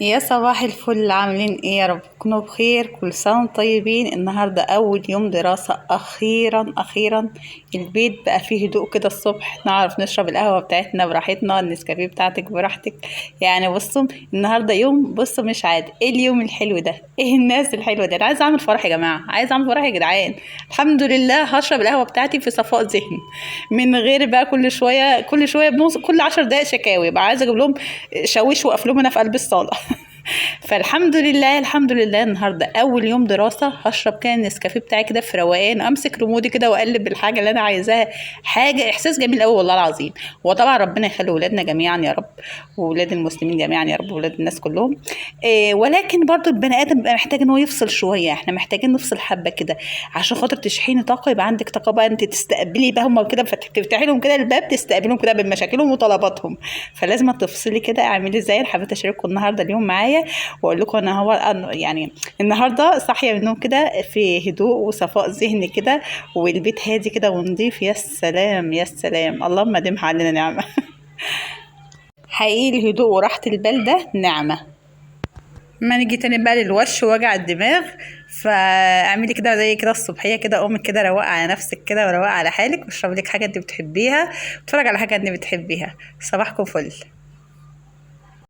يا صباح الفل، عاملين ايه؟ يا رب تكونوا بخير. كل سنة وانتم طيبين. النهاردة اول يوم دراسة، اخيرا اخيرا البيت بقى فيه هدوء كده. الصبح نعرف نشرب القهوة بتاعتنا براحتنا، النسكافيه بتاعتك براحتك. يعني بصوا النهاردة يوم، بصوا مش عادي. ايه اليوم الحلو ده؟ ايه الناس الحلوة دي؟ انا عايزة اعمل فرح يا جماعة، عايزة اعمل فرح يا جدعان. الحمد لله هشرب القهوة بتاعتي في صفاء ذهن، من غير بقى كل شوية بنص كل 10 دقايق شكاوي. بقى عايزة اجيب لهم شاويش وافلهم انا في قلب الصالة. فالحمد لله الحمد لله النهارده اول يوم دراسه هشرب كان النسكافيه بتاعي كده في روقان، امسك ريموتي كده واقلب الحاجه اللي انا عايزاها. حاجه احساس جميل قوي والله العظيم. وطبعا ربنا يخلي ولادنا جميعا يا رب، وولاد المسلمين جميعا يا رب، وولاد الناس كلهم. ولكن برضو البني ادم بيبقى محتاج ان هو يفصل شويه. احنا محتاجين نفصل حبه كده عشان خاطر تشحني طاقه، يبقى عندك طاقه بقى انت تستقبلي بقى هم كده، فتفتحي لهم كده الباب تستقبلهم كده بمشاكلهم وطلباتهم. فلازم تفصلي كده. اعملي ازاي؟ حبيت اشارككم النهارده اليوم معايا واقول لكم انا هو يعني النهارده صاحيه من النوم كده في هدوء وصفاء ذهني كده، والبيت هادي كده ونضيف. يا سلام يا سلام، اللهم ديمها علينا نعمه. حقيقي الهدوء وراحه البال ده نعمه. ما نيجي تاني بقى للوش ووجع الدماغ، فاعملي كده زي كده الصبحيه كده، قومي كده روقي على نفسك كده وروقي على حالك، واشربي لك حاجه انت بتحبيها، واتفرج على حاجه انت بتحبيها. صباحكم فل.